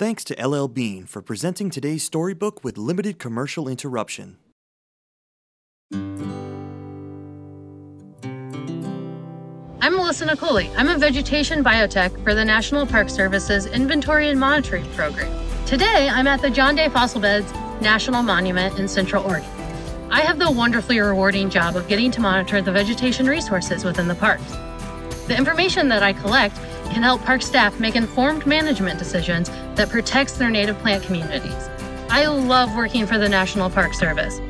Thanks to LL Bean for presenting today's storybook with limited commercial interruption. I'm Melissa Nicolli. I'm a vegetation biotech for the National Park Service's Inventory and Monitoring Program. Today, I'm at the John Day Fossil Beds National Monument in Central Oregon. I have the wonderfully rewarding job of getting to monitor the vegetation resources within the parks. The information that I collect can help park staff make informed management decisions that protects their native plant communities. I love working for the National Park Service.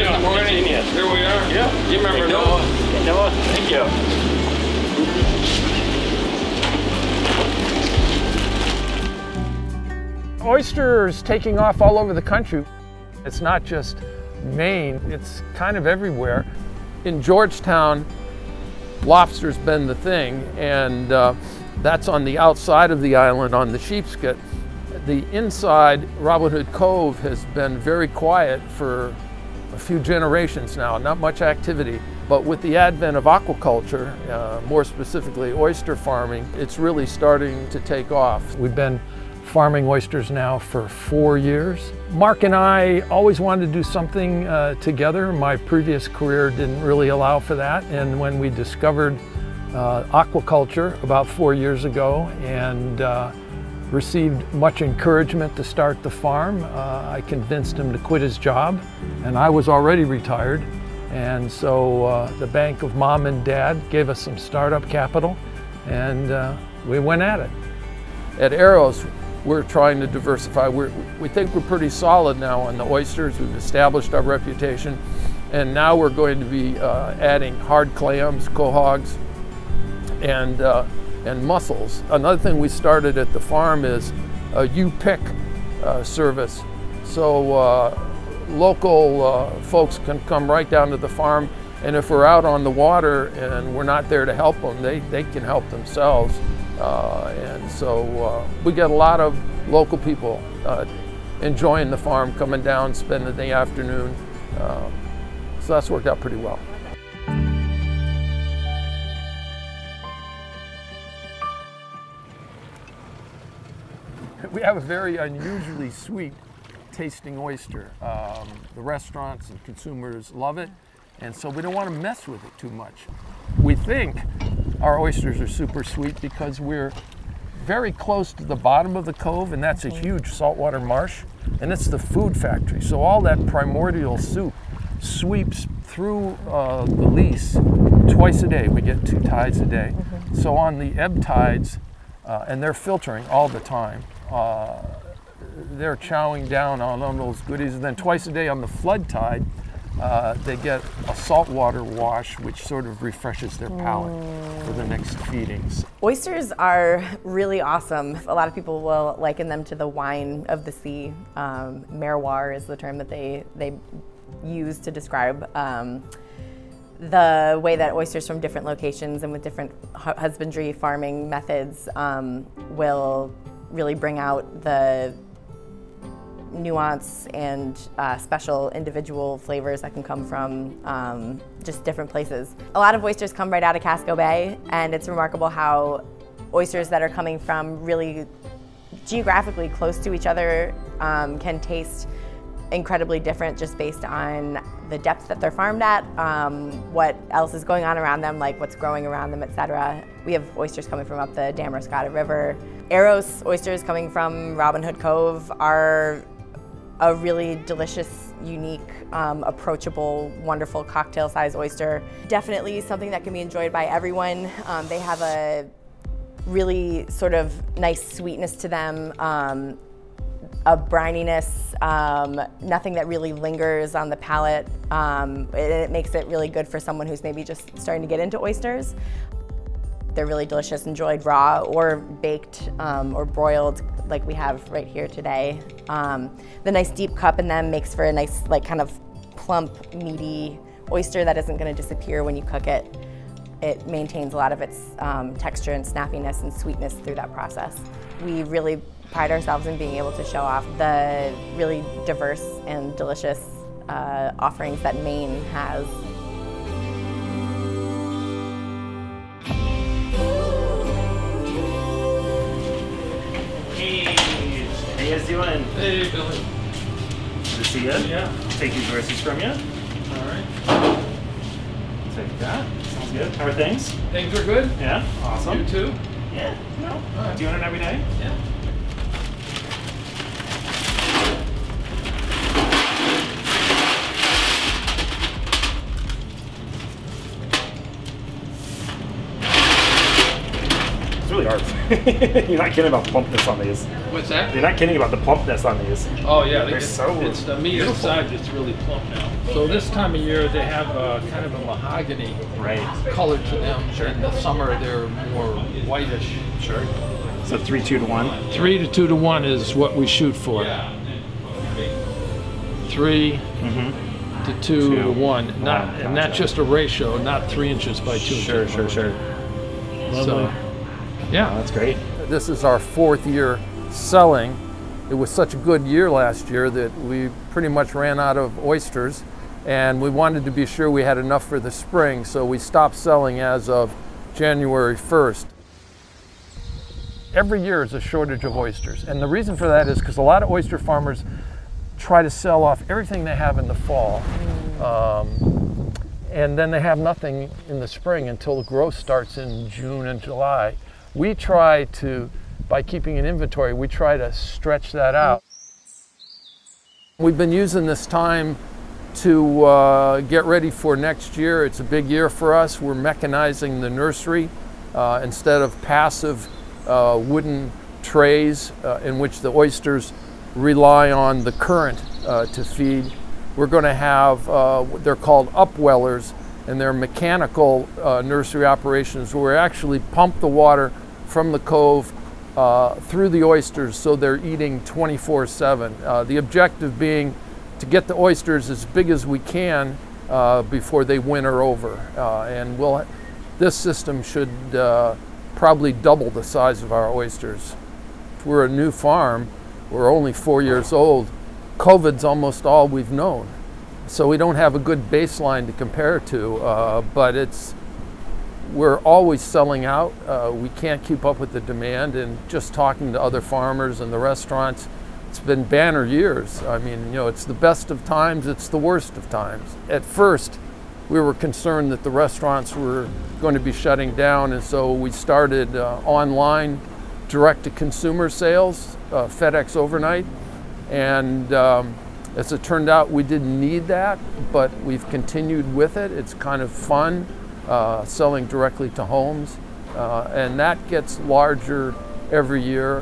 Good morning. Here we are. Yeah. You remember Noah? Noah, thank you. Oysters taking off all over the country. It's not just Maine, it's kind of everywhere. In Georgetown, lobster's been the thing, and that's on the outside of the island on the Sheepscot. The inside, Robinhood Cove, has been very quiet for a few generations now, not much activity. But with the advent of aquaculture, more specifically oyster farming, it's really starting to take off. We've been farming oysters now for 4 years. Mark and I always wanted to do something together. My previous career didn't really allow for that, and when we discovered aquaculture about 4 years ago and received much encouragement to start the farm, I convinced him to quit his job, and I was already retired. And so the bank of mom and dad gave us some startup capital, and we went at it. At Eros, we're trying to diversify. We think we're pretty solid now on the oysters. We've established our reputation, and now we're going to be adding hard clams, quahogs, and mussels. Another thing we started at the farm is a U-Pick service. So local folks can come right down to the farm, and if we're out on the water and we're not there to help them, they can help themselves. And so we get a lot of local people enjoying the farm, coming down, spending the afternoon. So that's worked out pretty well. We have a very unusually sweet tasting oyster. The restaurants and consumers love it, and so we don't want to mess with it too much. We think our oysters are super sweet because we're very close to the bottom of the cove, and that's a huge saltwater marsh, and it's the food factory. So all that primordial soup sweeps through the lease twice a day. We get 2 tides a day. So on the ebb tides, and they're filtering all the time, they're chowing down on those goodies, and then twice a day on the flood tide, they get a saltwater wash, which sort of refreshes their palate for the next feedings. Oysters are really awesome. A lot of people will liken them to the wine of the sea. Merroir is the term that they use to describe the way that oysters from different locations and with different husbandry farming methods will really bring out the nuance and special individual flavors that can come from just different places. A lot of oysters come right out of Casco Bay, and it's remarkable how oysters that are coming from really geographically close to each other can taste incredibly different just based on the depth that they're farmed at, what else is going on around them, like what's growing around them, etc. We have oysters coming from up the Damariscotta River. Eros oysters coming from Robinhood Cove are a really delicious, unique, approachable, wonderful cocktail-sized oyster. Definitely something that can be enjoyed by everyone. They have a really sort of nice sweetness to them, a brininess, nothing that really lingers on the palate. It makes it really good for someone who's maybe just starting to get into oysters. They're really delicious, enjoyed raw or baked or broiled like we have right here today. The nice deep cup in them makes for a nice, like, kind of plump, meaty oyster that isn't going to disappear when you cook it. It maintains a lot of its texture and snappiness and sweetness through that process. We really pride ourselves in being able to show off the really diverse and delicious offerings that Maine has. Hey, how you guys doing? Hey, Billy. Good to see you. Yeah. Take these groceries from you. All right. Take that. Sounds good. How are things? Things are good? Yeah. Awesome. You too? Yeah. No. All right. Doing it every day? Yeah. It's really hard. You're not kidding about the plumpness on these. What's that? You're not kidding about the plumpness on these. Oh yeah, They're so it's the meat beautiful. inside that's really plump now. So this time of year they have kind of a mahogany Right. color to them. Sure. In the summer they're more whitish. Sure. So 3, 2 to 1. 3 to 2 to 1 is what we shoot for. 3 to 2 to 1. Not and that's just a ratio, not 3 inches by 2 inches. Sure. So, yeah. Oh, that's great. This is our 4th year selling. It was such a good year last year that we pretty much ran out of oysters, and we wanted to be sure we had enough for the spring, so we stopped selling as of January 1st. Every year is a shortage of oysters, and the reason for that is because a lot of oyster farmers try to sell off everything they have in the fall, and then they have nothing in the spring until the growth starts in June and July. We try to, by keeping an inventory, we try to stretch that out. We've been using this time to get ready for next year. It's a big year for us. We're mechanizing the nursery instead of passive wooden trays in which the oysters rely on the current to feed. We're going to have, they're called upwellers, and they're mechanical nursery operations where we actually pump the water from the cove through the oysters so they're eating 24/7. The objective being to get the oysters as big as we can before they winter over. And this system should probably double the size of our oysters. We're a new farm. We're only 4 years old. COVID's almost all we've known. So we don't have a good baseline to compare to, but we're always selling out. We can't keep up with the demand, and just talking to other farmers and the restaurants, it's been banner years. I mean, you know, it's the best of times, it's the worst of times. At first, we were concerned that the restaurants were going to be shutting down, and so we started online direct-to-consumer sales, FedEx overnight, and as it turned out, we didn't need that, but we've continued with it. It's kind of fun, selling directly to homes, and that gets larger every year.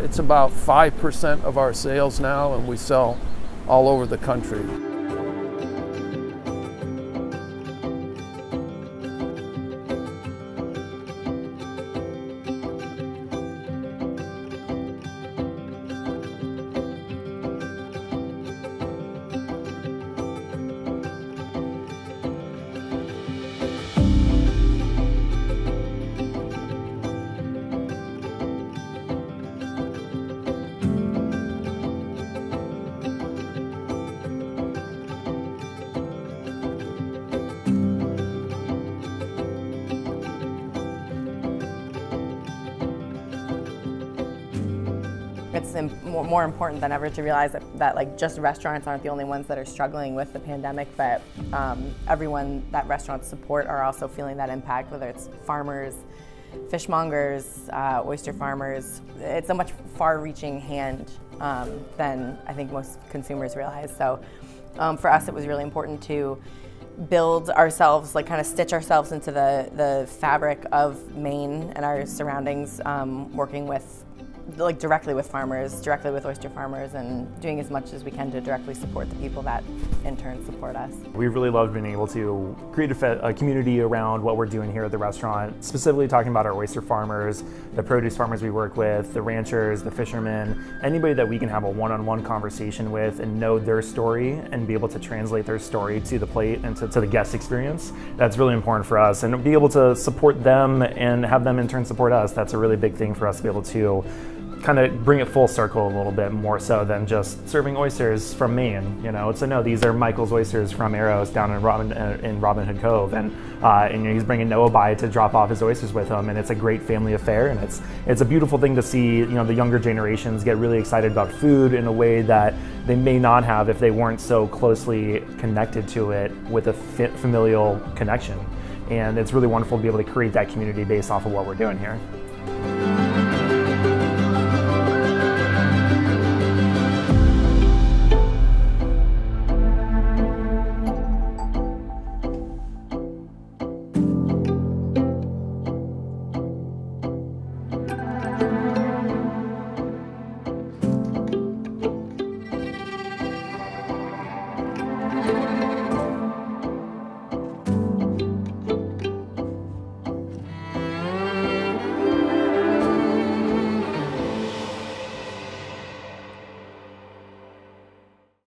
It's about 5% of our sales now, and we sell all over the country. it's more important than ever to realize that like just restaurants aren't the only ones that are struggling with the pandemic, but everyone that restaurants support are also feeling that impact, whether it's farmers, fishmongers, oyster farmers. It's a much far-reaching hand than I think most consumers realize. So for us, it was really important to build ourselves, like kind of stitch ourselves into the fabric of Maine and our surroundings, working with like directly with farmers, directly with oyster farmers, and doing as much as we can to directly support the people that in turn support us. We really loved being able to create a community around what we're doing here at the restaurant, specifically talking about our oyster farmers, the produce farmers we work with, the ranchers, the fishermen, anybody that we can have a one-on-one conversation with and know their story and be able to translate their story to the plate and to the guest experience. That's really important for us, and be able to support them and have them in turn support us. That's a really big thing for us to be able to kind of bring it full circle a little bit more so than just serving oysters from Maine. You know, so no, these are Michael's oysters from Eros down in Robinhood Cove, and he's bringing Noah by to drop off his oysters with him, and it's a great family affair, and it's a beautiful thing to see. The younger generations get really excited about food in a way that they may not have if they weren't so closely connected to it with a familial connection, and it's really wonderful to be able to create that community based off of what we're doing here.